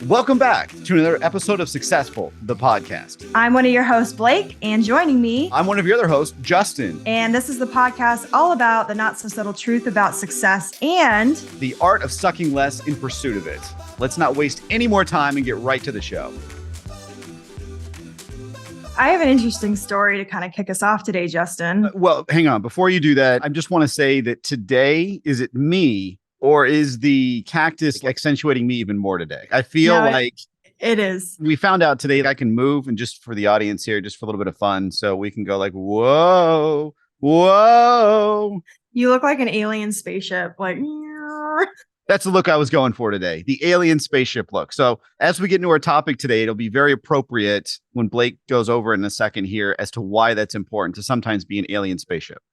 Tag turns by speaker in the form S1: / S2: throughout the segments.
S1: Welcome back to another episode of SuckcessFull, the podcast.
S2: I'm one of your hosts, Blake, and joining me,
S1: I'm one of your other hosts, Justin.
S2: And this is the podcast all about the not-so-subtle truth about success and
S1: the art of sucking less in pursuit of it. Let's not waste any more time and get right to the show.
S2: I have an interesting story to kind of kick us off today, Justin.
S1: Well, hang on. Before you do that, I just want to say that today, is it me or is the cactus accentuating me even more today? I feel like
S2: it is.
S1: We found out today that I can move, and just for the audience here, just for a little bit of fun, so we can go like, whoa, whoa.
S2: You look like an alien spaceship, like.
S1: That's the look I was going for today, the alien spaceship look. So as we get into our topic today, it'll be very appropriate when Blake goes over in a second here as to why that's important to sometimes be an alien spaceship.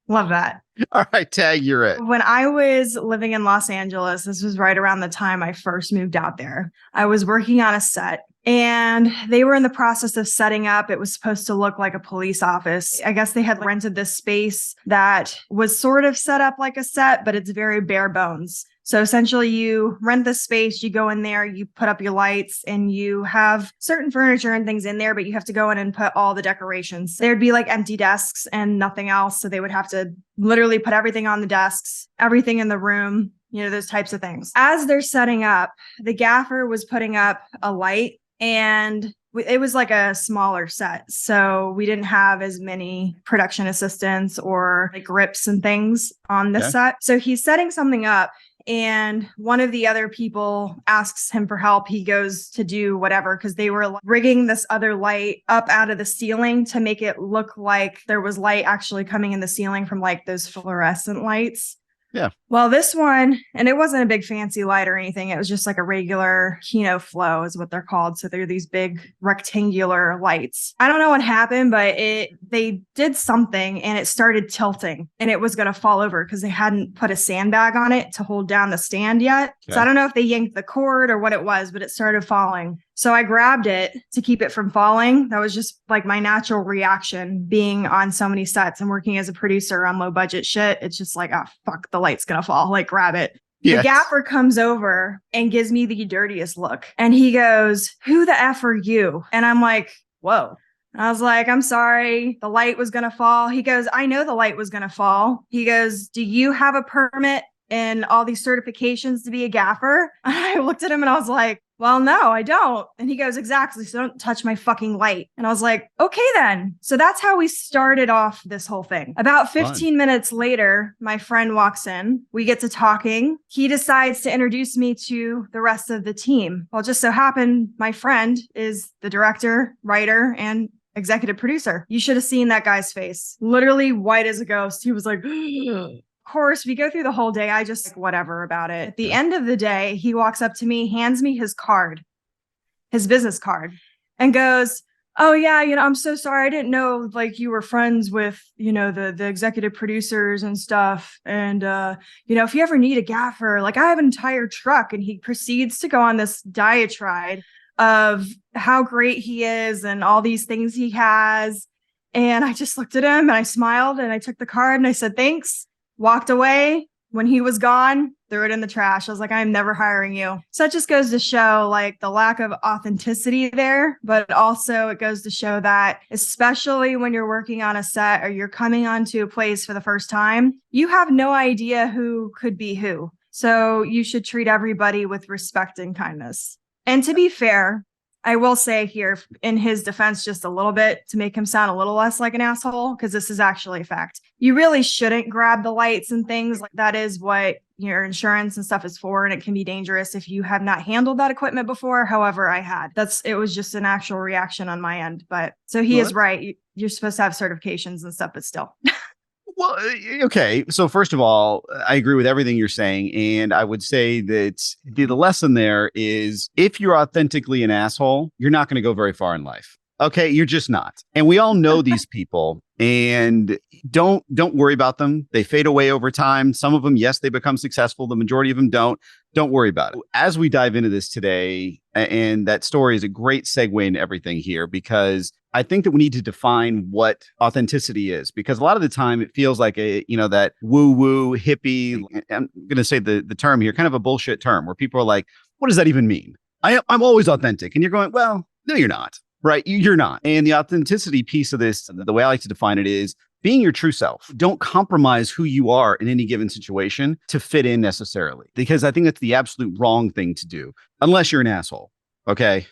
S2: Love that.
S1: All right, Tag, you're it.
S2: When I was living in Los Angeles, this was right around the time I first moved out there. I was working on a set and they were in the process of setting up. It was supposed to look like a police office. I guess they had rented this space that was sort of set up like a set, but it's very bare bones. So essentially you rent this space, you go in there, you put up your lights and you have certain furniture and things in there, but you have to go in and put all the decorations. There'd be like empty desks and nothing else. So they would have to literally put everything on the desks, everything in the room, those types of things. As they're setting up, the gaffer was putting up a light and it was like a smaller set. So we didn't have as many production assistants or like grips and things on this set. So he's setting something up. And one of the other people asks him for help. He goes to do whatever because they were rigging this other light up out of the ceiling to make it look like there was light actually coming in the ceiling from like those fluorescent lights.
S1: Yeah.
S2: Well, this one, and it wasn't a big fancy light or anything. It was just like a regular Kino flow is what they're called. So they're these big rectangular lights. I don't know what happened, but they did something and it started tilting and it was going to fall over because they hadn't put a sandbag on it to hold down the stand yet. Okay. So I don't know if they yanked the cord or what it was, but it started falling. So I grabbed it to keep it from falling. That was just like my natural reaction being on so many sets and working as a producer on low budget shit. It's just like, oh, fuck, the light's going to fall. Like, grab it. Yes. The gaffer comes over and gives me the dirtiest look. And he goes, "Who the F are you?" And I'm like, whoa. And I was like, "I'm sorry. The light was going to fall." He goes, "I know the light was going to fall." He goes, "Do you have a permit and all these certifications to be a gaffer?" And I looked at him and I was like, "Well, no, I don't." And he goes, "Exactly. So don't touch my fucking light." And I was like, "Okay, then." So that's how we started off this whole thing. About 15 minutes later, my friend walks in. We get to talking. He decides to introduce me to the rest of the team. Well, it just so happened my friend is the director, writer, and executive producer. You should have seen that guy's face. Literally white as a ghost. He was like, Of course, we go through the whole day. I just like whatever about it. At the end of the day, he walks up to me, hands me his card, his business card, and goes, "Oh yeah, I'm so sorry. I didn't know like you were friends with, the executive producers and stuff. And if you ever need a gaffer, like I have an entire truck." And he proceeds to go on this diatribe of how great he is and all these things he has. And I just looked at him and I smiled and I took the card and I said, "Thanks." Walked away. When he was gone, threw it in the trash. I was like, "I'm never hiring you." So it just goes to show like the lack of authenticity there, but also it goes to show that especially when you're working on a set or you're coming onto a place for the first time, you have no idea who could be who. So you should treat everybody with respect and kindness. And to be fair, I will say here in his defense just a little bit to make him sound a little less like an asshole, because this is actually a fact. You really shouldn't grab the lights and things. Like that is what your insurance and stuff is for. And it can be dangerous if you have not handled that equipment before. However, I had. It was just an actual reaction on my end. But so he is right. You're supposed to have certifications and stuff, but still.
S1: Well, okay. So first of all, I agree with everything you're saying. And I would say that the lesson there is if you're authentically an asshole, you're not going to go very far in life. Okay. You're just not. And we all know these people and don't worry about them. They fade away over time. Some of them, yes, they become successful. The majority of them don't. Don't worry about it. As we dive into this today, and that story is a great segue into everything here because I think that we need to define what authenticity is, because a lot of the time it feels like that woo woo hippie. I'm going to say the term here, kind of a bullshit term where people are like, what does that even mean? I'm always authentic. And you're going, well, no, you're not. Right. You're not. And the authenticity piece of this, the way I like to define it is being your true self. Don't compromise who you are in any given situation to fit in necessarily, because I think that's the absolute wrong thing to do, unless you're an asshole. Okay.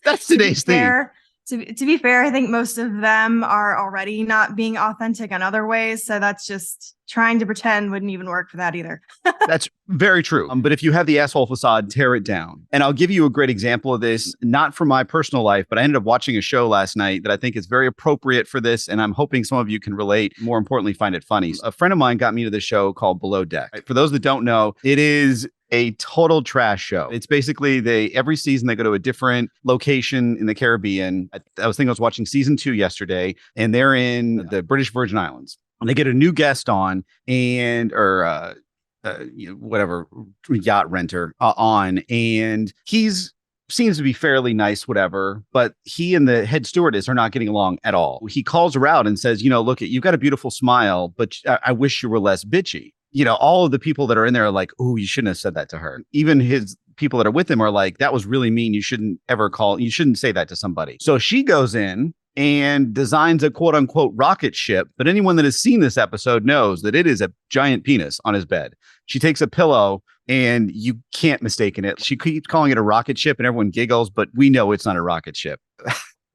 S1: That's today's thing.
S2: To be fair, I think most of them are already not being authentic in other ways. So that's just trying to pretend wouldn't even work for that either.
S1: That's very true. But if you have the asshole facade, tear it down. And I'll give you a great example of this, not from my personal life, but I ended up watching a show last night that I think is very appropriate for this. And I'm hoping some of you can relate, more importantly, find it funny. A friend of mine got me to the show called Below Deck. For those that don't know, it is a total trash show. It's basically every season they go to a different location in the Caribbean. I was watching season 2 yesterday, and they're in the British Virgin Islands. And they get a new guest on whatever yacht renter on, and seems to be fairly nice, whatever, but he and the head stewardess are not getting along at all. He calls her out and says, look, you've got a beautiful smile, but I wish you were less bitchy. All of the people that are in there are like, oh, you shouldn't have said that to her. Even his people that are with him are like, that was really mean. You shouldn't say that to somebody. So she goes in and designs a quote unquote rocket ship. But anyone that has seen this episode knows that it is a giant penis on his bed. She takes a pillow and you can't mistake it. She keeps calling it a rocket ship and everyone giggles, but we know it's not a rocket ship.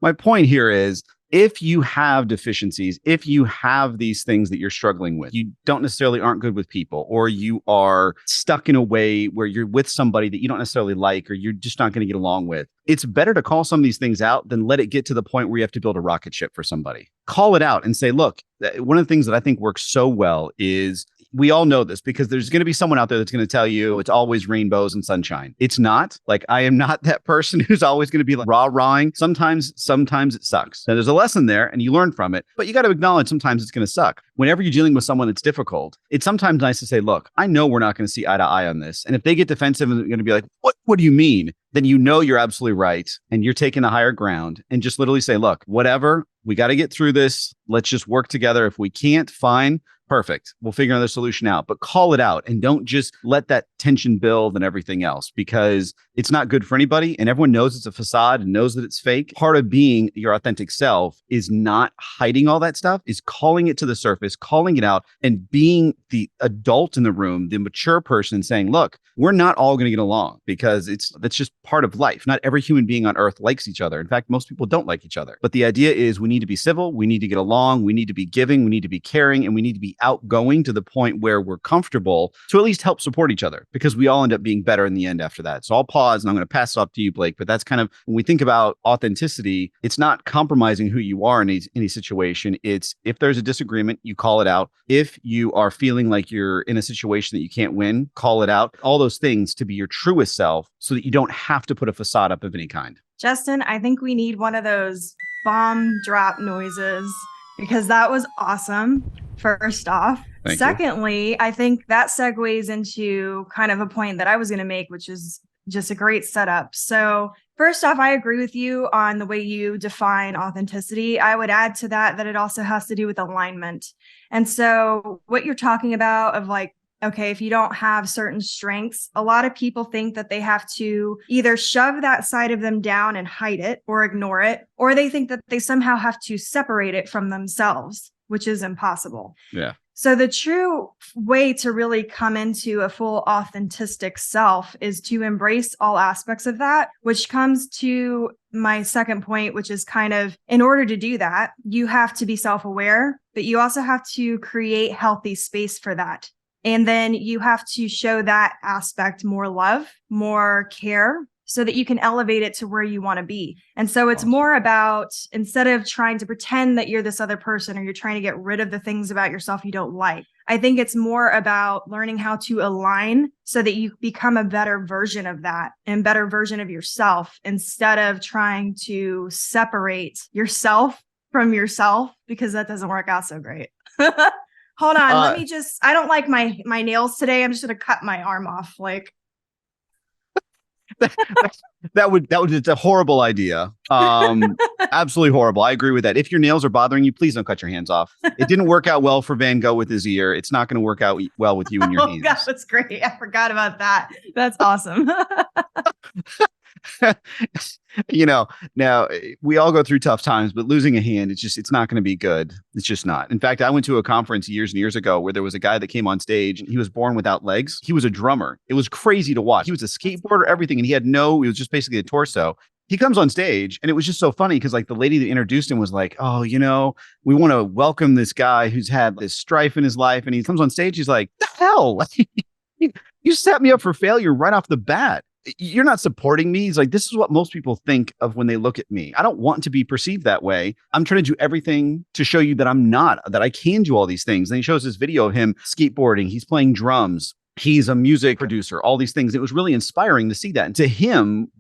S1: My point here is, if you have deficiencies, if you have these things that you're struggling with, you don't necessarily aren't good with people, or you are stuck in a way where you're with somebody that you don't necessarily like, or you're just not going to get along with, it's better to call some of these things out than let it get to the point where you have to build a rocket ship for somebody. Call it out and say, look, one of the things that I think works so well is, we all know this because there's going to be someone out there that's going to tell you it's always rainbows and sunshine. It's not. Like, I am not that person who's always going to be like rah-rahing. Sometimes it sucks. Now, there's a lesson there and you learn from it, but you got to acknowledge sometimes it's going to suck. Whenever you're dealing with someone that's difficult, it's sometimes nice to say, look, I know we're not going to see eye to eye on this. And if they get defensive and they're going to be like, what do you mean? Then you're absolutely right. And you're taking the higher ground and just literally say, look, whatever, we got to get through this. Let's just work together. If we can't, fine. Perfect. We'll figure another solution out, but call it out and don't just let that tension build and everything else, because it's not good for anybody. And everyone knows it's a facade and knows that it's fake. Part of being your authentic self is not hiding all that stuff, is calling it to the surface, calling it out, and being the adult in the room, the mature person, saying, look, we're not all going to get along, because that's just part of life. Not every human being on earth likes each other. In fact, most people don't like each other. But the idea is we need to be civil. We need to get along. We need to be giving. We need to be caring. And we need to be outgoing to the point where we're comfortable to at least help support each other, because we all end up being better in the end after that. So I'll pause and I'm going to pass it off to you, Blake. But that's kind of, when we think about authenticity, it's not compromising who you are in any situation. It's, if there's a disagreement, you call it out. If you are feeling like you're in a situation that you can't win, call it out. All those things to be your truest self so that you don't have to put a facade up of any kind.
S2: Justin, I think we need one of those bomb drop noises, because that was awesome. First off. Secondly, I think that segues into kind of a point that I was going to make, which is just a great setup. So first off, I agree with you on the way you define authenticity. I would add to that it also has to do with alignment. And so what you're talking about of like, okay, if you don't have certain strengths, a lot of people think that they have to either shove that side of them down and hide it or ignore it, or they think that they somehow have to separate it from themselves, which is impossible.
S1: Yeah.
S2: So the true way to really come into a full authentic self is to embrace all aspects of that, which comes to my second point, which is kind of, in order to do that, you have to be self-aware, but you also have to create healthy space for that. And then you have to show that aspect more love, more care, so that you can elevate it to where you want to be. And so it's more about, instead of trying to pretend that you're this other person, or you're trying to get rid of the things about yourself you don't like, I think it's more about learning how to align so that you become a better version of that and better version of yourself, instead of trying to separate yourself from yourself, because that doesn't work out so great. Hold on. I don't like my nails today. I'm just going to cut my arm off. Like,
S1: It's a horrible idea. Absolutely horrible. I agree with that. If your nails are bothering you, please don't cut your hands off. It didn't work out well for Van Gogh with his ear. It's not going to work out well with you and your
S2: Oh,
S1: hands.
S2: God, that's great. I forgot about that. That's awesome.
S1: Now we all go through tough times, but losing a hand, it's not going to be good. It's just not. In fact, I went to a conference years and years ago where there was a guy that came on stage and he was born without legs. He was a drummer. It was crazy to watch. He was a skateboarder, everything. And it was just basically a torso. He comes on stage and it was just so funny because like the lady that introduced him was like, oh, we want to welcome this guy who's had this strife in his life. And he comes on stage. He's like, the hell? You set me up for failure right off the bat. You're not supporting me. He's like, this is what most people think of when they look at me. I don't want to be perceived that way. I'm trying to do everything to show you that I'm not, that I can do all these things. And he shows this video of him skateboarding. He's playing drums. He's a music producer, all these things. It was really inspiring to see that. And to him,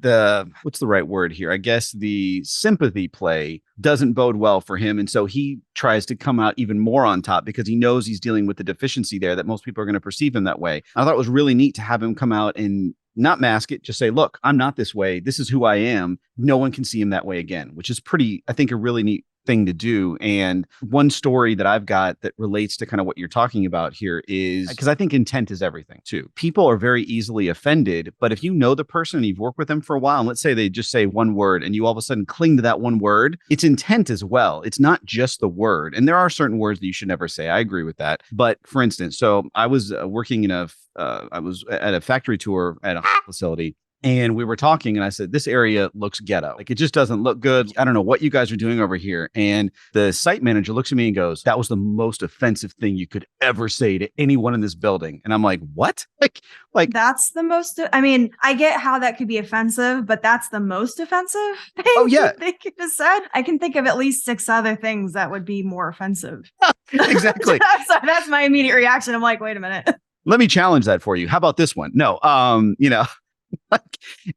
S1: what's the right word here? I guess the sympathy play doesn't bode well for him. And so he tries to come out even more on top because he knows he's dealing with the deficiency there that most people are going to perceive him that way. I thought it was really neat to have him come out and not mask it, just say, look, I'm not this way. This is who I am. No one can see him that way again, which is I think a really neat thing to do. And one story that I've got that relates to kind of what you're talking about here is because I think intent is everything too. People are very easily offended, but if you know the person and you've worked with them for a while, and let's say they just say one word and you all of a sudden cling to that one word, it's intent as well. It's not just the word. And there are certain words that you should never say. I agree with that. But for instance, so I was working I was at a factory tour at a facility. And we were talking and I said, this area looks ghetto. Like it just doesn't look good. I don't know what you guys are doing over here. And the site manager looks at me and goes, that was the most offensive thing you could ever say to anyone in this building. And I'm like, what? Like
S2: that's the most, I mean, I get how that could be offensive, but that's the most offensive thing
S1: oh yeah,
S2: they could have said. I can think of at least 6 other things that would be more offensive.
S1: Exactly.
S2: So that's my immediate reaction. I'm like, wait a minute.
S1: Let me challenge that for you. How about this one? No,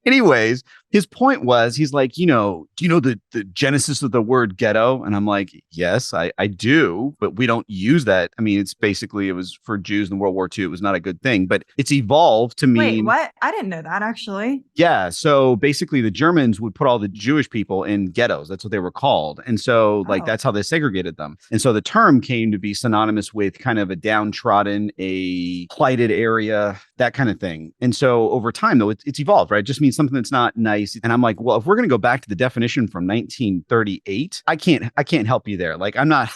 S1: anyways, his point was, he's like, do you know the genesis of the word ghetto? And I'm like, yes, I do, but we don't use that. I mean, it was for Jews in World War II. It was not a good thing, but it's evolved to mean.
S2: Wait, what? I didn't know that actually.
S1: Yeah. So basically the Germans would put all the Jewish people in ghettos. That's what they were called. And so that's how they segregated them. And so the term came to be synonymous with kind of a downtrodden, a plighted area, that kind of thing. And so over time, though, it's evolved, right? It just means something that's not nice. And I'm like, well, if we're going to go back to the definition from 1938, I can't help you there. Like,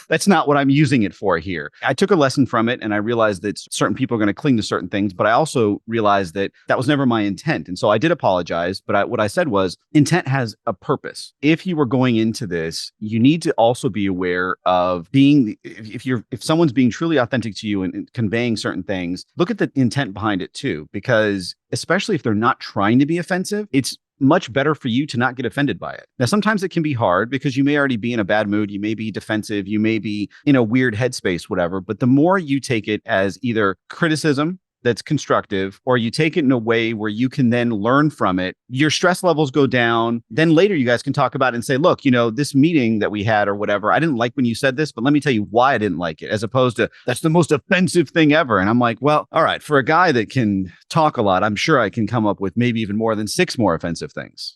S1: that's not what I'm using it for here. I took a lesson from it and I realized that certain people are going to cling to certain things, but I also realized that was never my intent. And so I did apologize, but what I said was intent has a purpose. If you were going into this, you need to also be aware of if someone's being truly authentic to you and conveying certain things, look at the intent behind it too, because especially if they're not trying to be offensive, it's much better for you to not get offended by it. Now, sometimes it can be hard because you may already be in a bad mood. You may be defensive. You may be in a weird headspace, whatever. But the more you take it as either criticism that's constructive, or you take it in a way where you can then learn from it, your stress levels go down. Then later you guys can talk about it and say, look, this meeting that we had or whatever, I didn't like when you said this, but let me tell you why I didn't like it, as opposed to that's the most offensive thing ever. And I'm like, well, all right, for a guy that can talk a lot, I'm sure I can come up with maybe even more than 6 more offensive things.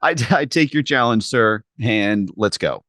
S1: I take your challenge, sir, and let's go.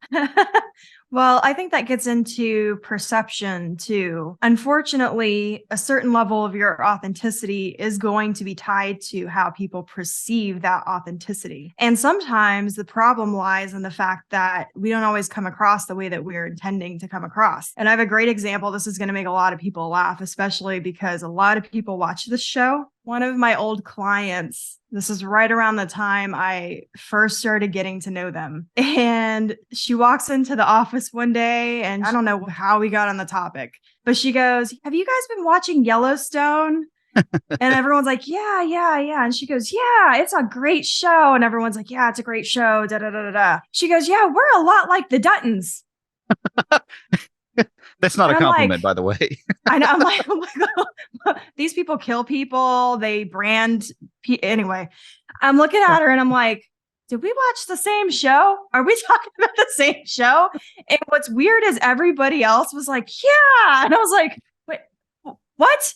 S2: Well, I think that gets into perception too. Unfortunately, a certain level of your authenticity is going to be tied to how people perceive that authenticity. And sometimes the problem lies in the fact that we don't always come across the way that we're intending to come across. And I have a great example. This is going to make a lot of people laugh, especially because a lot of people watch this show. One of my old clients, this is right around the time I first started getting to know them. And she walks into the office one day, and I don't know how we got on the topic, but she goes, have you guys been watching Yellowstone? And everyone's like, yeah. And she goes, yeah, it's a great show. And everyone's like, yeah, it's a great show. Da, da, da, da, da. She goes, yeah, we're a lot like the Duttons.
S1: That's not a compliment, by the way.
S2: I know. I'm like, oh my God. These people kill people. They brand. Anyway, I'm looking at her and I'm like, did we watch the same show? Are we talking about the same show? And what's weird is everybody else was like, yeah. And I was like, wait, what?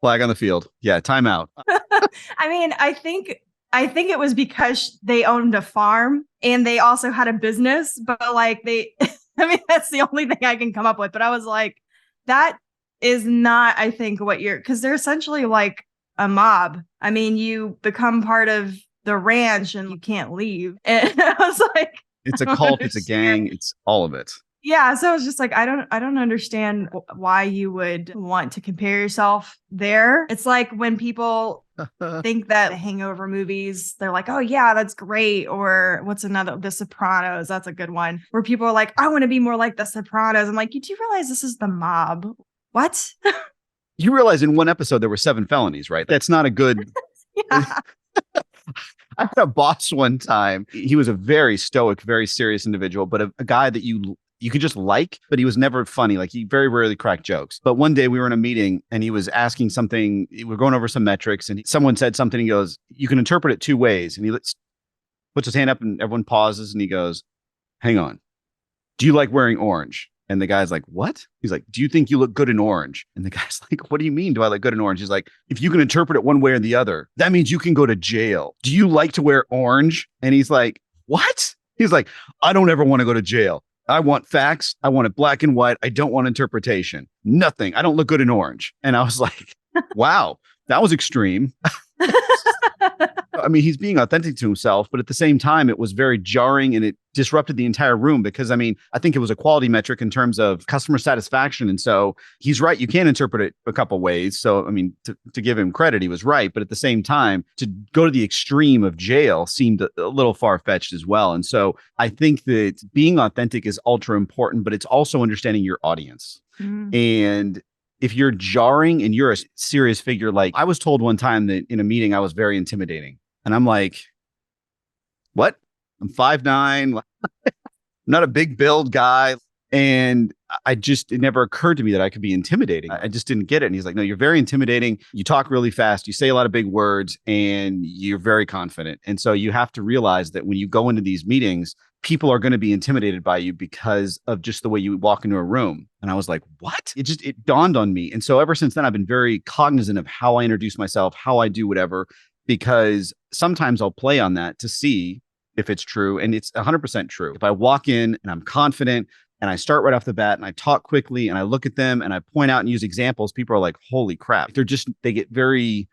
S1: Flag on the field. Yeah, timeout.
S2: I mean, I think it was because they owned a farm and they also had a business, but like they I mean, that's the only thing I can come up with. But I was like, that is not, I think, what you're, because they're essentially like a mob. I mean, you become part of the ranch and you can't leave. And I was like,
S1: It's a
S2: I don't
S1: cult. It's a
S2: understand.
S1: gang. It's all of it.
S2: Yeah, so I was just like, I don't understand why you would want to compare yourself there. It's like when people think that hangover movies, they're like, oh yeah, that's great. Or what's another? The Sopranos, that's a good one. Where people are like, I want to be more like the Sopranos. I'm like, you do realize this is the mob? What?
S1: You realize in one episode there were 7 felonies, right? That's not a good.
S2: Yeah.
S1: I had a boss one time. He was a very stoic, very serious individual, but a guy that you could just like, but he was never funny. Like he very rarely cracked jokes. But one day we were in a meeting and he was asking something. We were going over some metrics and someone said something. He goes, you can interpret it 2 ways. And he puts his hand up and everyone pauses and he goes, hang on. Do you like wearing orange? And the guy's like, what? He's like, do you think you look good in orange? And the guy's like, what do you mean? Do I look good in orange? He's like, if you can interpret it one way or the other, that means you can go to jail. Do you like to wear orange? And he's like, what? He's like, I don't ever want to go to jail. I want facts. I want it black and white. I don't want interpretation. Nothing. I don't look good in orange. And I was like, wow, that was extreme. I mean, he's being authentic to himself, but at the same time, it was very jarring and it disrupted the entire room because, I mean, I think it was a quality metric in terms of customer satisfaction. And so he's right. You can interpret it a couple ways. So, I mean, to give him credit, he was right. But at the same time, to go to the extreme of jail seemed a little far-fetched as well. And so I think that being authentic is ultra important, but it's also understanding your audience. And if you're jarring and you're a serious figure, like I was told one time that in a meeting, I was very intimidating. And I'm like, what? I'm 5'9". I'm not a big build guy. And it never occurred to me that I could be intimidating. I just didn't get it. And he's like, no, you're very intimidating. You talk really fast. You say a lot of big words and you're very confident. And so you have to realize that when you go into these meetings, people are going to be intimidated by you because of just the way you walk into a room. And I was like, what? It dawned on me. And so ever since then, I've been very cognizant of how I introduce myself, how I do whatever, because sometimes I'll play on that to see if it's true. And it's 100% true. If I walk in and I'm confident and I start right off the bat and I talk quickly and I look at them and I point out and use examples, people are like, holy crap. They get very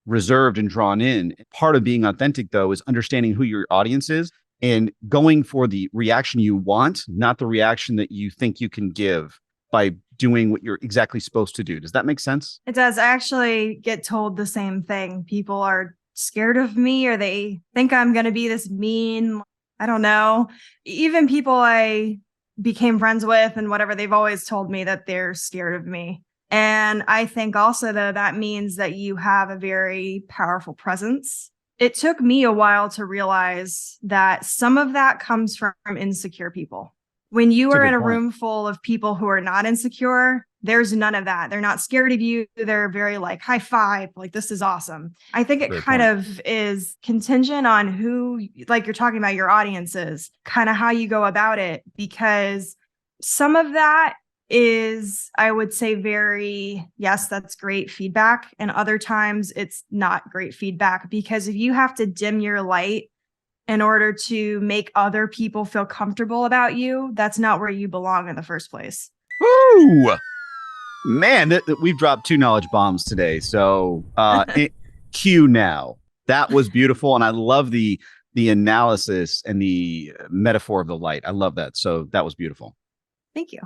S1: reserved and drawn in. Part of being authentic, though, is understanding who your audience is and going for the reaction you want, not the reaction that you think you can give by doing what you're exactly supposed to do. Does that make sense?
S2: It does. I actually get told the same thing. People are scared of me or they think I'm going to be this mean. I don't know. Even people I became friends with and whatever, they've always told me that they're scared of me. And I think also that means that you have a very powerful presence. It took me a while to realize that some of that comes from insecure people. When you are in a room full of people who are not insecure, there's none of that. They're not scared of you. They're very like high five, like this is awesome. I think it kind of is contingent on who, like you're talking about your audiences, kind of how you go about it, because some of that is, I would say, very, yes, that's great feedback. And other times it's not great feedback, because if you have to dim your light in order to make other people feel comfortable about you, that's not where you belong in the first place.
S1: Ooh, man, we've dropped 2 knowledge bombs today. So cue now. That was beautiful. And I love the analysis and the metaphor of the light. I love that. So that was beautiful.
S2: Thank you.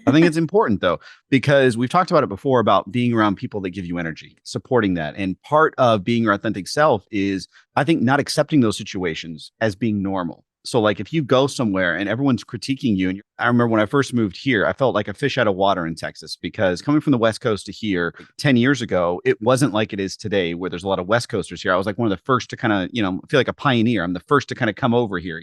S1: I think it's important, though, because we've talked about it before about being around people that give you energy, supporting that. And part of being your authentic self is, I think, not accepting those situations as being normal. So like if you go somewhere and everyone's critiquing you, and I remember when I first moved here, I felt like a fish out of water in Texas, because coming from the West Coast to here 10 years ago, it wasn't like it is today where there's a lot of West Coasters here. I was like one of the first to kind of, feel like a pioneer. I'm the first to kind of come over here,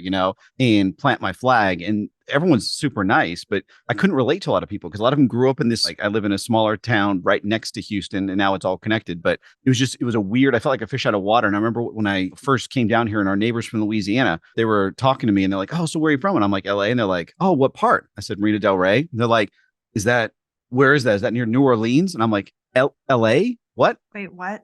S1: and plant my flag. And everyone's super nice, but I couldn't relate to a lot of people because a lot of them grew up in this, like I live in a smaller town right next to Houston and now it's all connected, but it was a weird, I felt like a fish out of water. And I remember when I first came down here and our neighbors from Louisiana, they were talking to me and they're like, oh, so where are you from? And I'm like, LA. And they're like, oh, what part? I said, Marina Del Rey. And they're like, where is that? Is that near New Orleans? And I'm like, LA? what?
S2: Wait, what?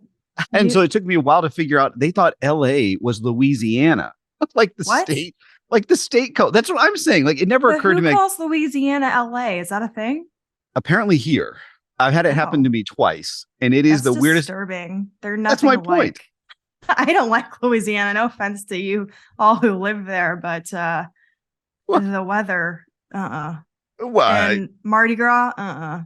S1: And
S2: You,
S1: so it took me a while to figure out they thought LA was Louisiana, like
S2: what?
S1: the state code. That's what I'm saying. Like it never
S2: But
S1: occurred
S2: who
S1: to me. Like,
S2: calls Louisiana LA? Is that a thing?
S1: apparently here, I've had it happen
S2: Oh,
S1: to me twice, and it is
S2: that's
S1: the weirdest.
S2: disturbing. They're
S1: That's
S2: nothing
S1: my point.
S2: alike. I don't like Louisiana. No offense to you all who live there, but
S1: Well,
S2: the weather, uh-uh.
S1: well,
S2: And Mardi Gras, uh-uh.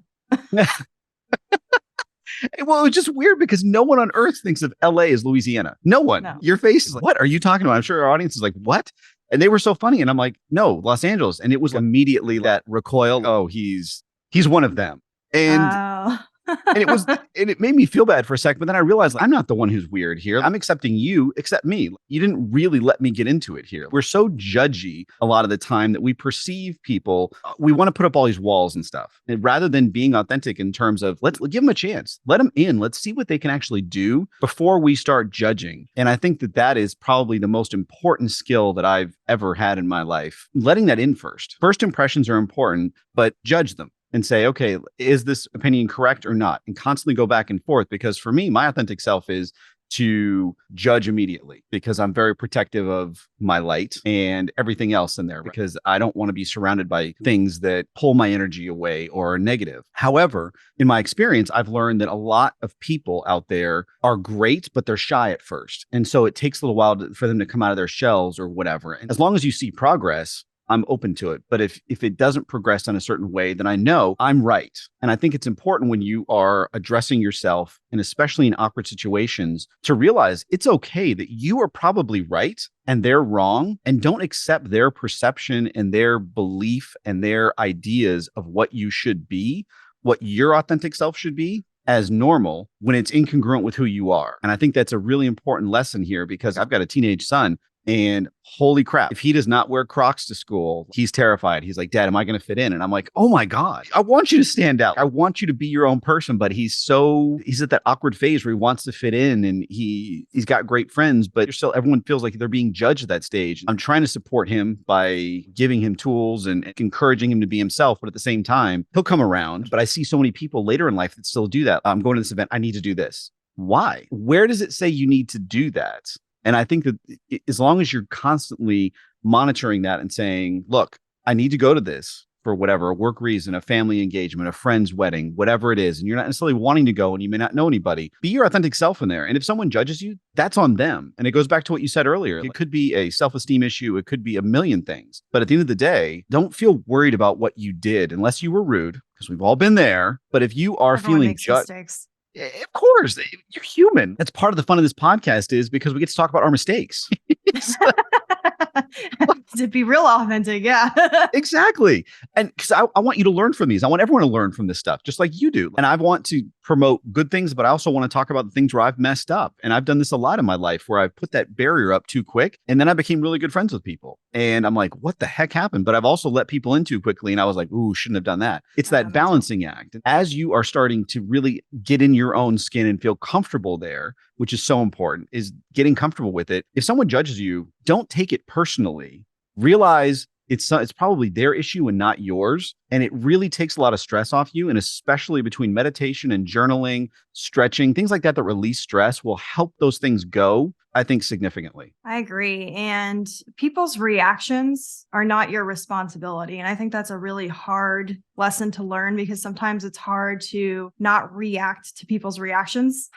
S1: well, it's just weird because no one on earth thinks of LA as Louisiana. No one.
S2: No.
S1: Your face is like, what are you talking about? I'm sure our audience is like, what? And they were so funny. And I'm like, no, Los Angeles. And it was immediately that recoil. Oh, he's one of them. And
S2: Oh.
S1: and it made me feel bad for a second, but then I realized I'm not the one who's weird here. I'm accepting you, accept me. You didn't really let me get into it here. We're so judgy a lot of the time that we perceive people. We want to put up all these walls and stuff. And rather than being authentic in terms of let's give them a chance, let them in, let's see what they can actually do before we start judging. And I think that is probably the most important skill that I've ever had in my life. Letting that in first. First impressions are important, but judge them and say, okay, is this opinion correct or not? And constantly go back and forth. Because for me, my authentic self is to judge immediately because I'm very protective of my light and everything else in there because I don't want to be surrounded by things that pull my energy away or are negative. However, in my experience, I've learned that a lot of people out there are great, but they're shy at first. And so it takes a little while for them to come out of their shells or whatever. And as long as you see progress, I'm open to it. But if it doesn't progress in a certain way, then I know I'm right. And I think it's important when you are addressing yourself, and especially in awkward situations, to realize it's okay that you are probably right and they're wrong, and don't accept their perception and their belief and their ideas of what you should be, what your authentic self should be, as normal when it's incongruent with who you are. And I think that's a really important lesson here because I've got a teenage son. And holy crap, if he does not wear Crocs to school, he's terrified. He's like, Dad, am I going to fit in? And I'm like, oh my God, I want you to stand out. I want you to be your own person. But he's at that awkward phase where he wants to fit in and he's got great friends, but still everyone feels like they're being judged at that stage. I'm trying to support him by giving him tools and encouraging him to be himself. But at the same time, he'll come around. But I see so many people later in life that still do that. I'm going to this event. I need to do this. Why? Where does it say you need to do that? And I think that as long as you're constantly monitoring that and saying, look, I need to go to this for whatever, a work reason, a family engagement, a friend's wedding, whatever it is, and you're not necessarily wanting to go and you may not know anybody, be your authentic self in there. And if someone judges you, that's on them. And it goes back to what you said earlier. It could be a self-esteem issue. It could be a million things. But at the end of the day, don't feel worried about what you did unless you were rude, because we've all been there. But if you are
S2: Everyone
S1: feeling
S2: makes
S1: judged,
S2: mistakes.
S1: of course, you're human. That's part of the fun of this podcast is because we get to talk about our mistakes.
S2: To be real authentic, yeah.
S1: Exactly. And because I want you to learn from these. I want everyone to learn from this stuff, just like you do. And I want to promote good things, but I also want to talk about the things where I've messed up. And I've done this a lot in my life where I've put that barrier up too quick. And then I became really good friends with people. And I'm like, what the heck happened? But I've also let people in too quickly. And I was like, ooh, shouldn't have done that. It's that balancing act. As you are starting to really get in your own skin and feel comfortable there, which is so important, is getting comfortable with it. If someone judges you, don't take it personally. Realize it's probably their issue and not yours. And it really takes a lot of stress off you. And especially between meditation and journaling, stretching, things like that release stress will help those things go, I think, significantly.
S2: I agree. And people's reactions are not your responsibility. And I think that's a really hard lesson to learn because sometimes it's hard to not react to people's reactions.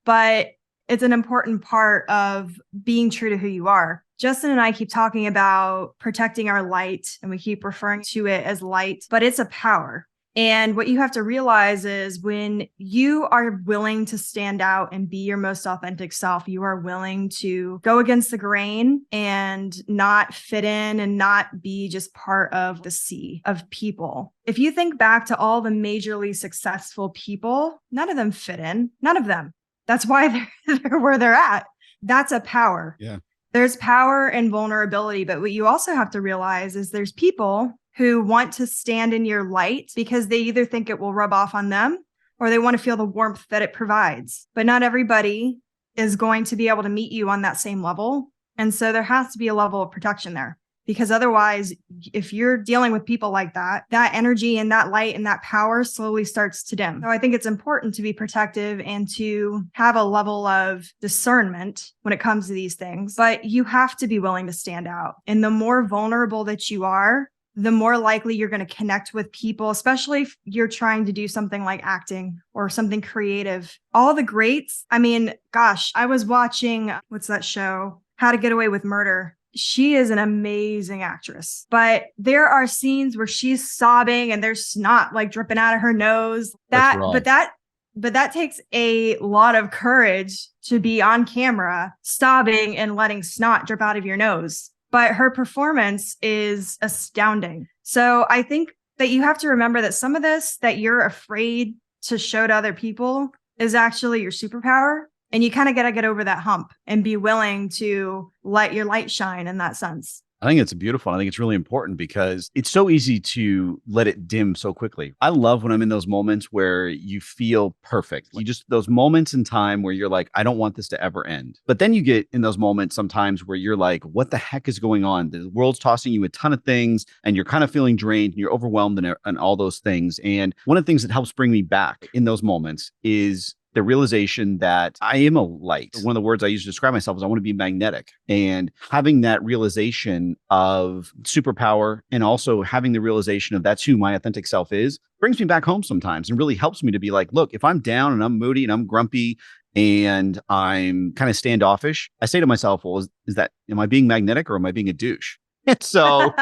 S2: But it's an important part of being true to who you are. Justin and I keep talking about protecting our light, and we keep referring to it as light, but it's a power. And what you have to realize is when you are willing to stand out and be your most authentic self, you are willing to go against the grain and not fit in and not be just part of the sea of people. If you think back to all the majorly successful people, none of them fit in, none of them. That's why they're where they're at. That's a power.
S1: Yeah.
S2: There's power and vulnerability. But what you also have to realize is there's people who want to stand in your light because they either think it will rub off on them or they want to feel the warmth that it provides. But not everybody is going to be able to meet you on that same level. And so there has to be a level of protection there. Because otherwise, if you're dealing with people like that, that energy and that light and that power slowly starts to dim. So I think it's important to be protective and to have a level of discernment when it comes to these things. But you have to be willing to stand out. And the more vulnerable that you are, the more likely you're going to connect with people, especially if you're trying to do something like acting or something creative. All the greats. I mean, gosh, I was watching, what's that show? How to Get Away with Murder. She is an amazing actress, but there are scenes where she's sobbing and there's snot like dripping out of her nose. But that takes a lot of courage to be on camera, sobbing and letting snot drip out of your nose. But her performance is astounding. So I think that you have to remember that some of this that you're afraid to show to other people is actually your superpower. And you kind of got to get over that hump and be willing to let your light shine in that sense.
S1: I think it's beautiful. I think it's really important because it's so easy to let it dim so quickly. I love when I'm in those moments where you feel perfect. You just, those moments in time where you're like, I don't want this to ever end. But then you get in those moments sometimes where you're like, what the heck is going on? The world's tossing you a ton of things and you're kind of feeling drained and you're overwhelmed and all those things. And one of the things that helps bring me back in those moments is the realization that I am a light. One of the words I use to describe myself is I want to be magnetic. And having that realization of superpower and also having the realization of that's who my authentic self is brings me back home sometimes and really helps me to be like, look, if I'm down and I'm moody and I'm grumpy and I'm kind of standoffish, I say to myself, well, am I being magnetic or am I being a douche? And so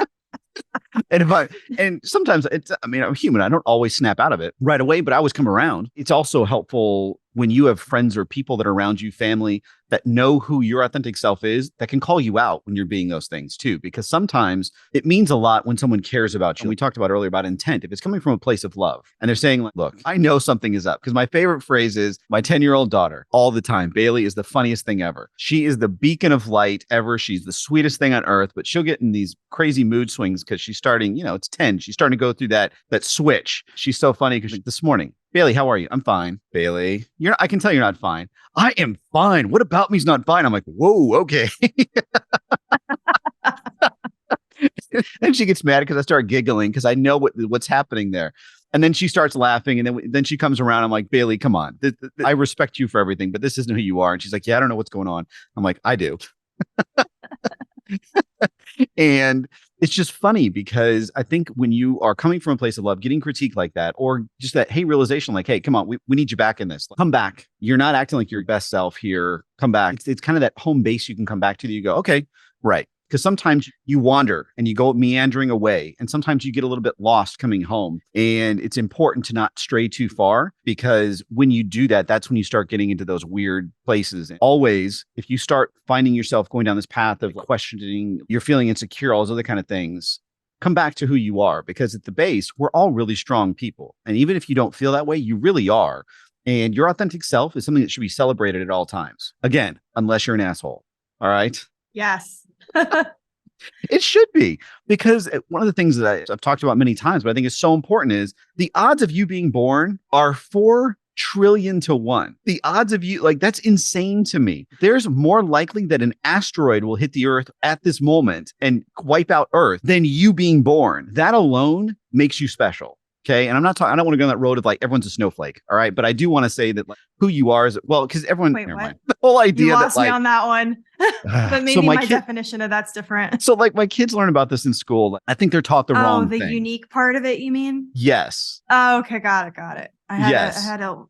S1: and sometimes I'm human. I don't always snap out of it right away, but I always come around. It's also helpful when you have friends or people that are around you, family, that know who your authentic self is, that can call you out when you're being those things too. Because sometimes it means a lot when someone cares about you. And we talked about earlier about intent. If it's coming from a place of love and they're saying, look, I know something is up. Because my favorite phrase is my 10-year-old daughter all the time. Bailey is the funniest thing ever. She is the beacon of light ever. She's the sweetest thing on earth, but she'll get in these crazy mood swings because she's starting, it's 10. She's starting to go through that switch. She's so funny because this morning, Bailey, how are you? I'm fine. Bailey, I can tell you're not fine. I am fine. What about me's not fine? I'm like, whoa, okay. And she gets mad because I start giggling because I know what's happening there. And then she starts laughing. And then she comes around. I'm like, Bailey, come on. I respect you for everything, but this isn't who you are. And she's like, yeah, I don't know what's going on. I'm like, I do. And it's just funny because I think when you are coming from a place of love, getting critique like that, or just that, hey, realization like, hey, come on, we need you back in this. Come back. You're not acting like your best self here. Come back. It's kind of that home base you can come back to that you go, okay, right. Because sometimes you wander and you go meandering away. And sometimes you get a little bit lost coming home. And it's important to not stray too far because when you do that, that's when you start getting into those weird places. And always, if you start finding yourself going down this path of questioning, you're feeling insecure, all those other kind of things, come back to who you are. Because at the base, we're all really strong people. And even if you don't feel that way, you really are. And your authentic self is something that should be celebrated at all times. Again, unless you're an asshole. All right?
S2: Yes.
S1: It should be, because one of the things that I've talked about many times, but I think is so important is the odds of you being born are 4 trillion to 1. The odds of you, like, that's insane to me. There's more likely that an asteroid will hit the Earth at this moment and wipe out Earth than you being born. That alone makes you special. Okay. And I'm not talking, I don't want to go on that road of like everyone's a snowflake. All right. But I do want to say that like, who you are is, well, because everyone,
S2: Wait,
S1: never
S2: what?
S1: mind. The whole idea
S2: You lost
S1: that like,
S2: me on that one. But maybe
S1: so
S2: my definition of that's different.
S1: So like my kids learn about this in school. I think they're taught the wrong thing.
S2: Oh, the unique part of it, you mean?
S1: Yes.
S2: Oh, okay. Got it. I
S1: Yes.
S2: had a,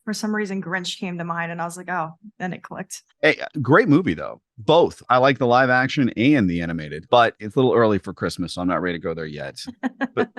S2: for some reason, Grinch came to mind and I was like, oh, then it clicked.
S1: Hey, great movie though. Both. I like the live action and the animated, but it's a little early for Christmas, so I'm not ready to go there yet. But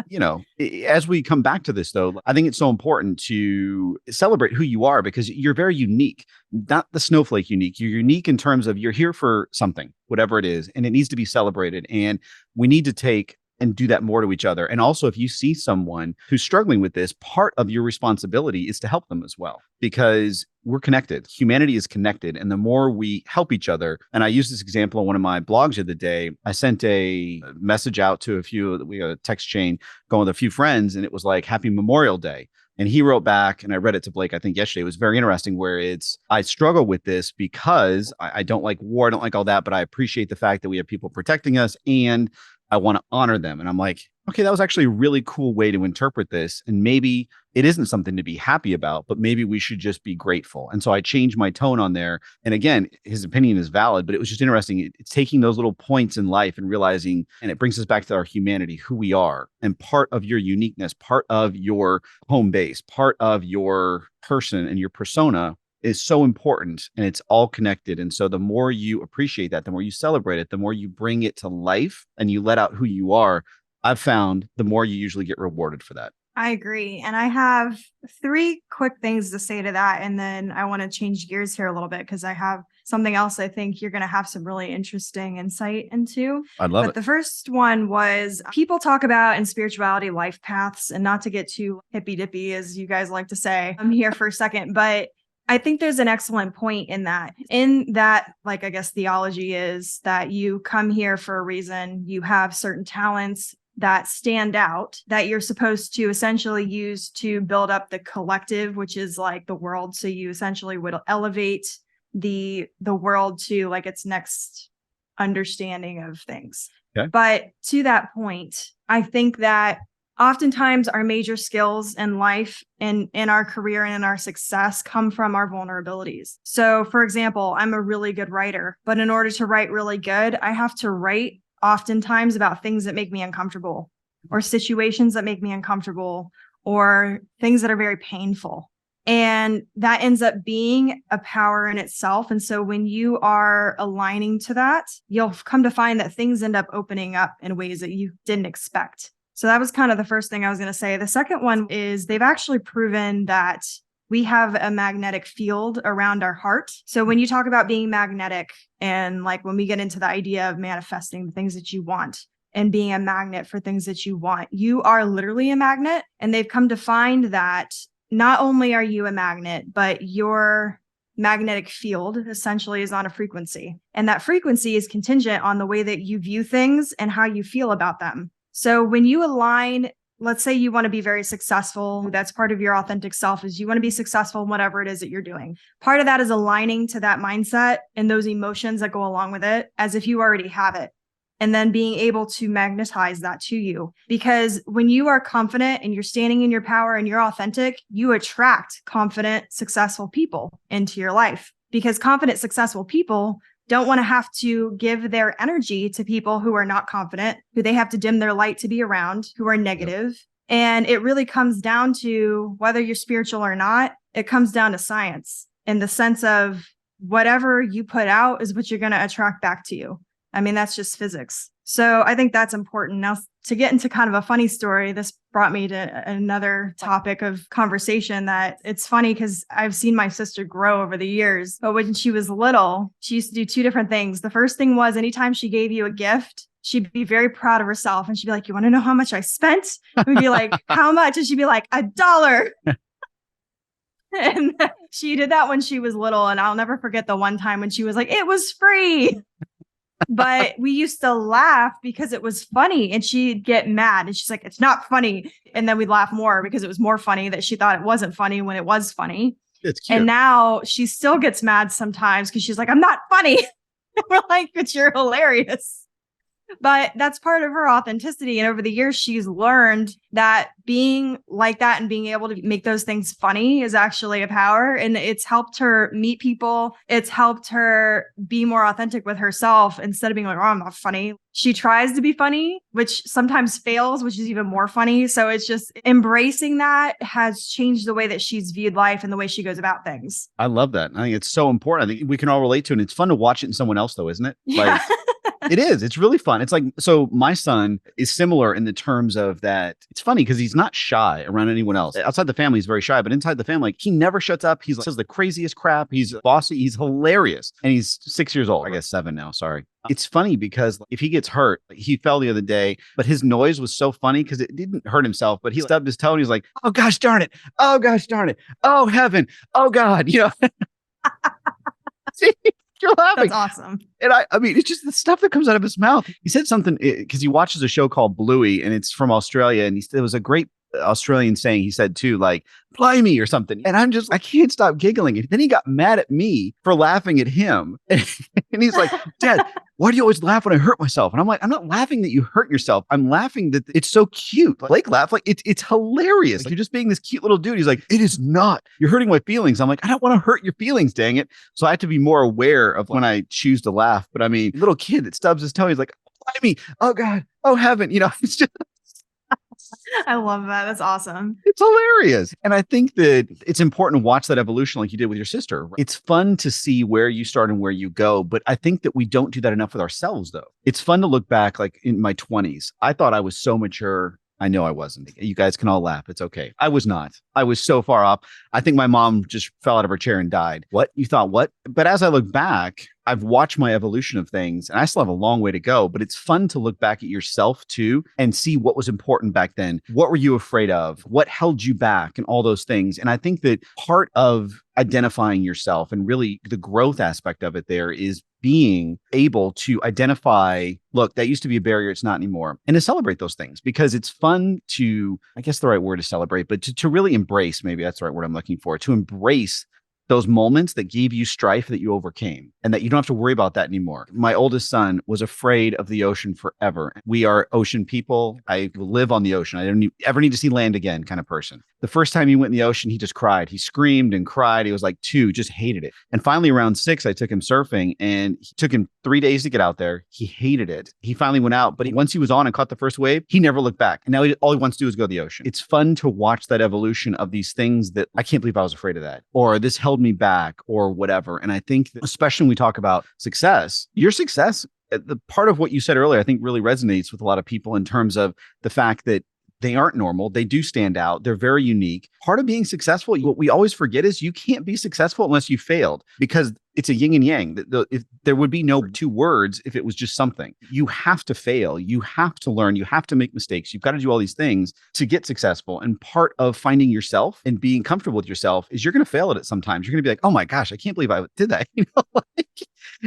S1: as we come back to this though, I think it's so important to celebrate who you are because you're very unique, not the snowflake unique. You're unique in terms of you're here for something, whatever it is, and it needs to be celebrated. And we need to take and do that more to each other. And also, if you see someone who's struggling with this, part of your responsibility is to help them as well, because we're connected. Humanity is connected. And the more we help each other, and I used this example on one of my blogs the other day, I sent a message out to we had a text chain going with a few friends, and it was like, Happy Memorial Day. And he wrote back, and I read it to Blake, I think yesterday. It was very interesting, where I struggle with this because I don't like war. I don't like all that, but I appreciate the fact that we have people protecting us and I want to honor them. And I'm like, okay, that was actually a really cool way to interpret this. And maybe it isn't something to be happy about, but maybe we should just be grateful. And so I changed my tone on there. And again, his opinion is valid, but it was just interesting. It's taking those little points in life and realizing, and it brings us back to our humanity, who we are, and part of your uniqueness, part of your home base, part of your person and your persona is so important, and it's all connected. And so the more you appreciate that, the more you celebrate it, the more you bring it to life and you let out who you are, I've found the more you usually get rewarded for that.
S2: I agree. And I have 3 quick things to say to that. And then I want to change gears here a little bit because I have something else I think you're going to have some really interesting insight into.
S1: I love
S2: But
S1: it.
S2: the first one was people talk about in spirituality life paths, and not to get too hippy dippy, as you guys like to say. I'm here for a second, but I think there's an excellent point in that. Like, I guess theology is that you come here for a reason. You have certain talents that stand out that you're supposed to essentially use to build up the collective, which is like the world. So you essentially would elevate the world to like its next understanding of things.
S1: Okay.
S2: But to that point, I think that oftentimes our major skills in life and in our career and in our success come from our vulnerabilities. So for example, I'm a really good writer, but in order to write really good, I have to write oftentimes about things that make me uncomfortable, or situations that make me uncomfortable, or things that are very painful. And that ends up being a power in itself. And so when you are aligning to that, you'll come to find that things end up opening up in ways that you didn't expect. So that was kind of the first thing I was going to say. The second one is they've actually proven that we have a magnetic field around our heart. So when you talk about being magnetic, and like when we get into the idea of manifesting the things that you want and being a magnet for things that you want, you are literally a magnet. And they've come to find that not only are you a magnet, but your magnetic field essentially is on a frequency. And that frequency is contingent on the way that you view things and how you feel about them. So when you align, let's say you want to be very successful, that's part of your authentic self, is you want to be successful in whatever it is that you're doing. Part of that is aligning to that mindset and those emotions that go along with it as if you already have it. And then being able to magnetize that to you. Because when you are confident and you're standing in your power and you're authentic, you attract confident, successful people into your life. Because confident, successful people don't want to have to give their energy to people who are not confident, who they have to dim their light to be around, who are negative. Yep. And it really comes down to whether you're spiritual or not, it comes down to science in the sense of whatever you put out is what you're going to attract back to you. I mean, that's just physics. So I think that's important. Now, to get into kind of a funny story, this brought me to another topic of conversation that it's funny because I've seen my sister grow over the years. But when she was little, she used to do 2 different things. The first thing was anytime she gave you a gift, she'd be very proud of herself. And she'd be like, you want to know how much I spent? We'd be like, how much? And she'd be like, $1. And she did that when she was little. And I'll never forget the one time when she was like, it was free. But we used to laugh because it was funny, and she'd get mad and she's like, it's not funny. And then we'd laugh more because it was more funny that she thought it wasn't funny when it was funny.
S1: It's cute.
S2: And now she still gets mad sometimes because she's like, I'm not funny. We're like, but you're hilarious. But that's part of her authenticity. And over the years, she's learned that being like that and being able to make those things funny is actually a power. And it's helped her meet people. It's helped her be more authentic with herself instead of being like, oh, I'm not funny. She tries to be funny, which sometimes fails, which is even more funny. So it's just embracing that has changed the way that she's viewed life and the way she goes about things.
S1: I love that. I think it's so important. I think we can all relate to it. And it's fun to watch it in someone else, though, isn't it?
S2: Yeah.
S1: It is. It's really fun. It's like, so my son is similar in the terms of that. It's funny because he's not shy around anyone else. Outside the family, he's very shy, but inside the family, like, he never shuts up. He says the craziest crap. He's bossy. He's hilarious. And he's 6 years old. I guess 7 now. Sorry. It's funny because if he gets hurt, he fell the other day, but his noise was so funny because it didn't hurt himself, but he stubbed his toe and he's like, oh gosh, darn it. Oh gosh, darn it. Oh heaven. Oh God. You know, see? You're laughing.
S2: That's awesome.
S1: And I mean, it's just the stuff that comes out of his mouth. He said something because he watches a show called Bluey, and it's from Australia. And he said it was a great Australian saying he said too, like, blimey or something. And I can't stop giggling. And then he got mad at me for laughing at him. And he's like, Dad, why do you always laugh when I hurt myself? And I'm like, I'm not laughing that you hurt yourself. I'm laughing that it's so cute. Blake laughed like it's hilarious. Like, you're just being this cute little dude. He's like, it is not. You're hurting my feelings. I'm like, I don't want to hurt your feelings, dang it. So I have to be more aware of when I choose to laugh. But I mean, little kid that stubs his toe, he's like, blimey, oh God, oh heaven. It's just
S2: I love that. That's awesome.
S1: it's hilarious. And I think that it's important to watch that evolution like you did with your sister. It's fun to see where you start and where you go. But I think that we don't do that enough with ourselves, though. It's fun to look back, like in my 20s. I thought I was so mature. I know I wasn't. You guys can all laugh. It's okay. I was not. I was so far off. I think my mom just fell out of her chair and died. What? You thought what? But as I look back, I've watched my evolution of things and I still have a long way to go, but it's fun to look back at yourself too and see what was important back then. What were you afraid of? What held you back and all those things? And I think that part of identifying yourself and really the growth aspect of it there is being able to identify, look, that used to be a barrier. It's not anymore. And to celebrate those things because it's fun to, I guess the right word is celebrate, but to really embrace, maybe that's the right word I'm looking for, to embrace those moments that gave you strife that you overcame and that you don't have to worry about that anymore. My oldest son was afraid of the ocean forever. We are ocean people. I live on the ocean. I don't ever need to see land again kind of person. The first time he went in the ocean, he just cried. He screamed and cried. He was like 2, just hated it. And finally around 6, I took him surfing and it took him 3 days to get out there. He hated it. He finally went out, but once he was on and caught the first wave, he never looked back. And now all he wants to do is go to the ocean. It's fun to watch that evolution of these things that I can't believe I was afraid of that, or this held me back or whatever. And I think that, especially when we talk about success, your success, the part of what you said earlier, I think really resonates with a lot of people in terms of the fact that they aren't normal. They do stand out. They're very unique. Part of being successful, what we always forget is you can't be successful unless you failed because it's a yin and yang. There would be no 2 words if it was just something. You have to fail. You have to learn. You have to make mistakes. You've got to do all these things to get successful. And part of finding yourself and being comfortable with yourself is you're going to fail at it sometimes. You're going to be like, oh my gosh, I can't believe I did that.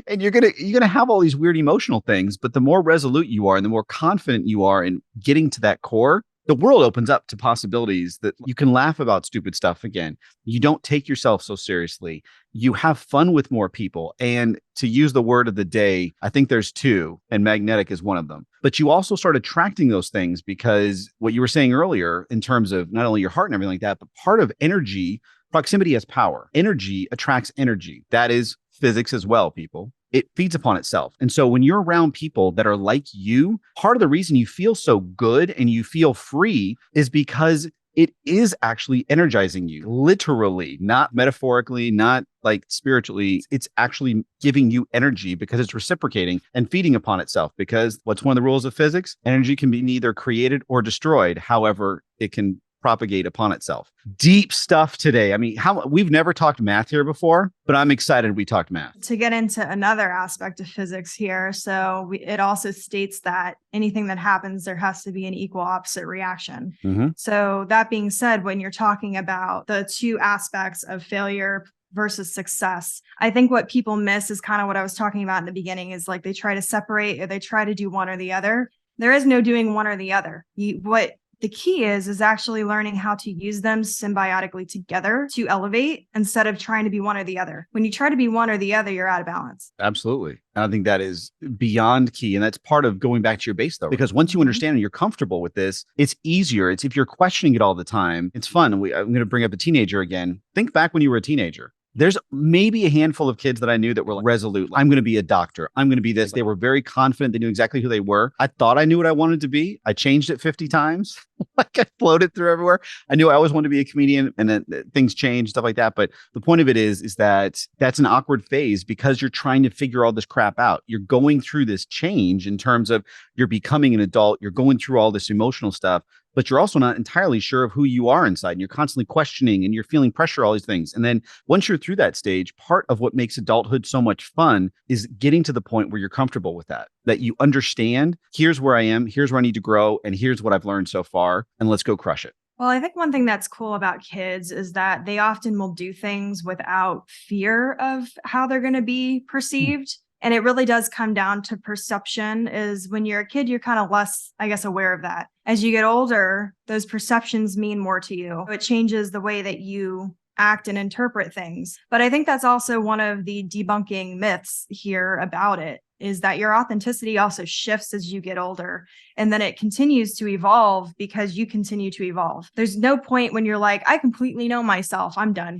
S1: And you're gonna have all these weird emotional things. But the more resolute you are and the more confident you are in getting to that core, the world opens up to possibilities that you can laugh about stupid stuff again. You don't take yourself so seriously. You have fun with more people. And to use the word of the day, I think there's 2, and magnetic is one of them. But you also start attracting those things because what you were saying earlier in terms of not only your heart and everything like that, but part of energy, proximity has power. Energy attracts energy. That is physics as well, people. It feeds upon itself. And so when you're around people that are like you, part of the reason you feel so good and you feel free is because it is actually energizing you, literally, not metaphorically, not like spiritually. It's actually giving you energy because it's reciprocating and feeding upon itself. Because what's one of the rules of physics? Energy can be neither created or destroyed. However, it can propagate upon itself. Deep stuff today. I mean, we've never talked math here before, but I'm excited we talked math.
S2: To get into another aspect of physics here, so it also states that anything that happens, there has to be an equal opposite reaction.
S1: Mm-hmm.
S2: So that being said, when you're talking about the 2 aspects of failure versus success, I think what people miss is kind of what I was talking about in the beginning is like they try to separate or they try to do one or the other. There is no doing one or the other. What the key is actually learning how to use them symbiotically together to elevate instead of trying to be one or the other. When you try to be one or the other, you're out of balance.
S1: Absolutely. And I think that is beyond key. And that's part of going back to your base, though, because once you understand and you're comfortable with this, it's easier. It's if you're questioning it all the time, it's fun. I'm going to bring up a teenager again. Think back when you were a teenager. There's maybe a handful of kids that I knew that were resolute. I'm going to be a doctor. I'm going to be this. They were very confident. They knew exactly who they were. I thought I knew what I wanted to be. I changed it 50 times. Like I floated through everywhere. I knew I always wanted to be a comedian and then things change, stuff like that. But the point of it is that that's an awkward phase because you're trying to figure all this crap out. You're going through this change in terms of you're becoming an adult. You're going through all this emotional stuff, but you're also not entirely sure of who you are inside. And you're constantly questioning and you're feeling pressure, all these things. And then once you're through that stage, part of what makes adulthood so much fun is getting to the point where you're comfortable with that you understand, here's where I am, here's where I need to grow, and here's what I've learned so far, and let's go crush it.
S2: Well, I think one thing that's cool about kids is that they often will do things without fear of how they're going to be perceived. And it really does come down to perception. Is when you're a kid, you're kind of less, I guess, aware of that. As you get older, those perceptions mean more to you. It changes the way that you act and interpret things. But I think that's also one of the debunking myths here about it, is that your authenticity also shifts as you get older. And then it continues to evolve because you continue to evolve. There's no point when you're like, I completely know myself, I'm done.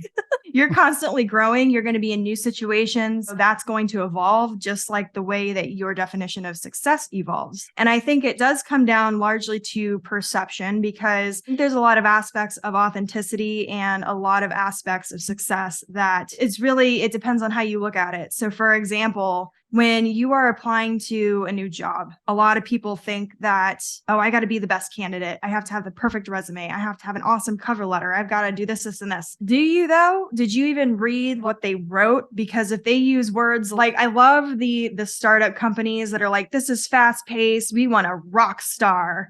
S2: You're constantly growing. You're going to be in new situations. So that's going to evolve just like the way that your definition of success evolves. And I think it does come down largely to perception, because I think there's a lot of aspects of authenticity and a lot of aspects of success that it depends on how you look at it. So for example, when you are applying to a new job, a lot of people think that, oh, I got to be the best candidate. I have to have the perfect resume. I have to have an awesome cover letter. I've got to do this, this, and this. Do you though? Did you even read what they wrote? Because if they use words like, I love the startup companies that are like, this is fast paced. We want a rock star.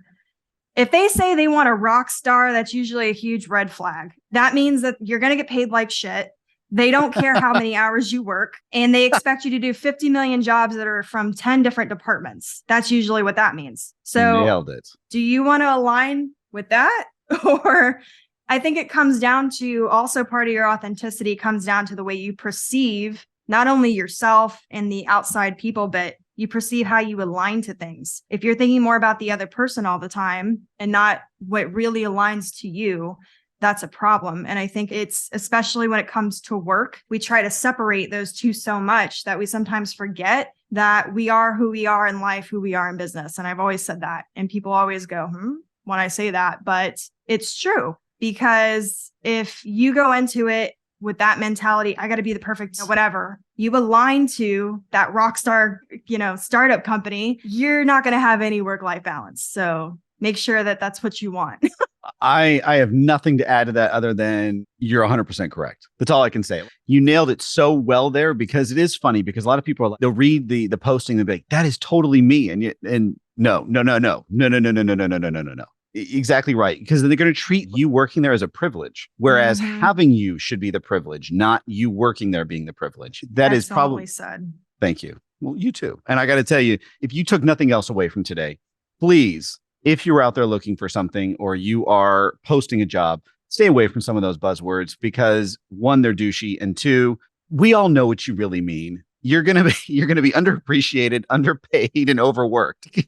S2: If they say they want a rock star, that's usually a huge red flag. That means that you're going to get paid like shit. They don't care how many hours you work, and they expect you to do 50 million jobs that are from 10 different departments. That's usually what that means. So
S1: nailed it.
S2: Do you want to align with that? Or I think it comes down to also part of your authenticity comes down to the way you perceive not only yourself and the outside people, but you perceive how you align to things. If you're thinking more about the other person all the time and not what really aligns to you, that's a problem. And I think it's, especially when it comes to work, we try to separate those two so much that we sometimes forget that we are who we are in life, who we are in business. And I've always said that. And people always go, when I say that, but it's true. Because if you go into it with that mentality, I got to be the perfect, whatever, you align to that rock star, startup company, you're not going to have any work-life balance. So make sure that that's what you want.
S1: I have nothing to add to that other than you're 100% correct. That's all I can say. You nailed it so well there, because it is funny, because a lot of people are like, they'll read the posting and be like, that is totally me. And no. Exactly right. Because they're going to treat you working there as a privilege, whereas having you should be the privilege, not you working there being the privilege. That is probably
S2: said.
S1: Thank you. Well, you too. And I got to tell you, if you took nothing else away from today, please, if you're out there looking for something or you are posting a job, stay away from some of those buzzwords, because one, they're douchey, and two, we all know what you really mean. You're gonna be underappreciated, underpaid, and overworked.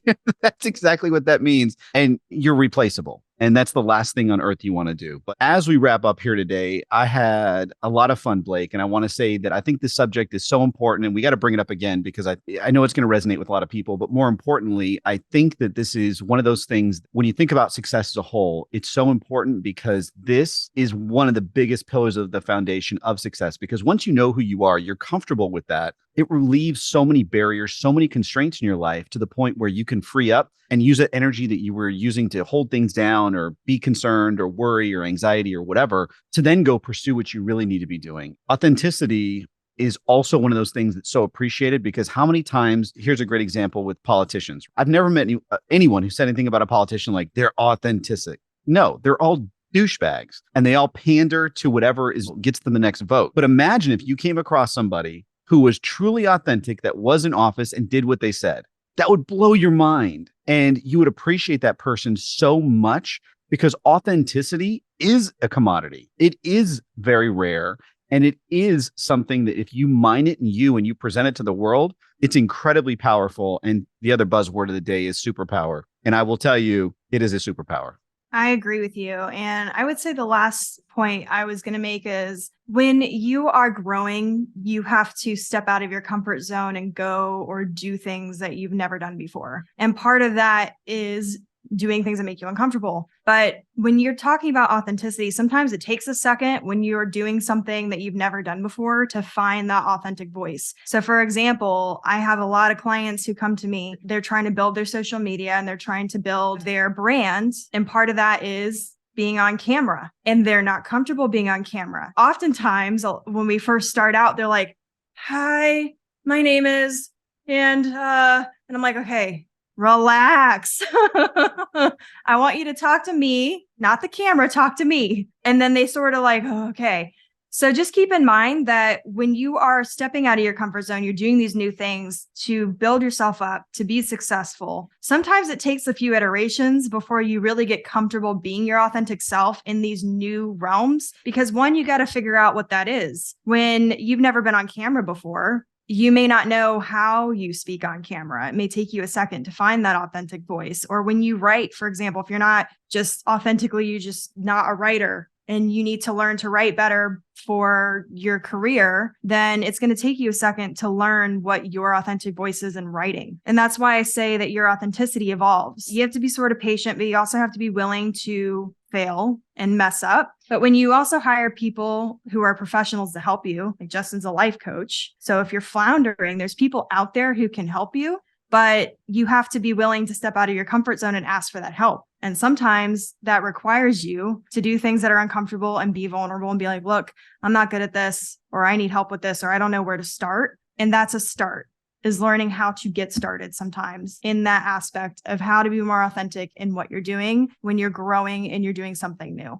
S1: That's exactly what that means. And you're replaceable. And that's the last thing on earth you want to do. But as we wrap up here today, I had a lot of fun, Blake. And I want to say that I think this subject is so important, and we got to bring it up again, because I know it's going to resonate with a lot of people. But more importantly, I think that this is one of those things, when you think about success as a whole, it's so important, because this is one of the biggest pillars of the foundation of success. Because once you know who you are, you're comfortable with that. It relieves so many barriers, so many constraints in your life, to the point where you can free up and use that energy that you were using to hold things down or be concerned or worry or anxiety or whatever, to then go pursue what you really need to be doing. Authenticity is also one of those things that's so appreciated, because how many times, here's a great example with politicians. I've never met anyone who said anything about a politician like they're authentic. No, they're all douchebags, and they all pander to whatever gets them the next vote. But imagine if you came across somebody who was truly authentic, that was in office and did what they said. That would blow your mind, and you would appreciate that person so much, because authenticity is a commodity. It is very rare, and it is something that if you mine it in you and you present it to the world, it's incredibly powerful. And the other buzzword of the day is superpower. And I will tell you, it is a superpower.
S2: I agree with you. And I would say the last point I was going to make is, when you are growing, you have to step out of your comfort zone and go or do things that you've never done before. And part of that is doing things that make you uncomfortable. But when you're talking about authenticity, sometimes it takes a second when you're doing something that you've never done before to find that authentic voice. So for example, I have a lot of clients who come to me, they're trying to build their social media and they're trying to build their brand. And part of that is being on camera, and they're not comfortable being on camera. Oftentimes when we first start out, they're like, hi, my name is, and I'm like, okay, relax. I want you to talk to me, not the camera, talk to me. And then they sort of like, oh, okay. So just keep in mind that when you are stepping out of your comfort zone, you're doing these new things to build yourself up, to be successful. Sometimes it takes a few iterations before you really get comfortable being your authentic self in these new realms. Because one, you got to figure out what that is. When you've never been on camera before, you may not know how you speak on camera. It may take you a second to find that authentic voice. Or when you write, for example, if you're not just authentically, you're just not a writer, and you need to learn to write better for your career, then it's going to take you a second to learn what your authentic voice is in writing. And that's why I say that your authenticity evolves. You have to be sort of patient, but you also have to be willing to fail and mess up. But when you also hire people who are professionals to help you, like Justin's a life coach. So if you're floundering, there's people out there who can help you, but you have to be willing to step out of your comfort zone and ask for that help. And sometimes that requires you to do things that are uncomfortable and be vulnerable and be like, look, I'm not good at this, or I need help with this, or I don't know where to start. And that's a start, is learning how to get started sometimes in that aspect of how to be more authentic in what you're doing when you're growing and you're doing something new.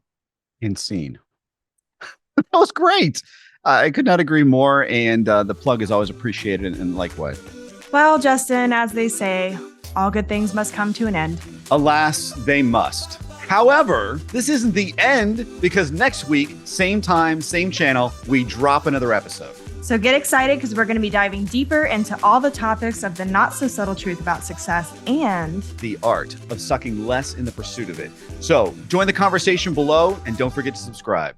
S1: Insane. That was great. I could not agree more. And the plug is always appreciated. And like what?
S2: Well, Justin, as they say, all good things must come to an end.
S1: Alas, they must. However, this isn't the end, because next week, same time, same channel, we drop another episode.
S2: So get excited, because we're going to be diving deeper into all the topics of the not so subtle truth about success and
S1: the art of sucking less in the pursuit of it. So join the conversation below, and don't forget to subscribe.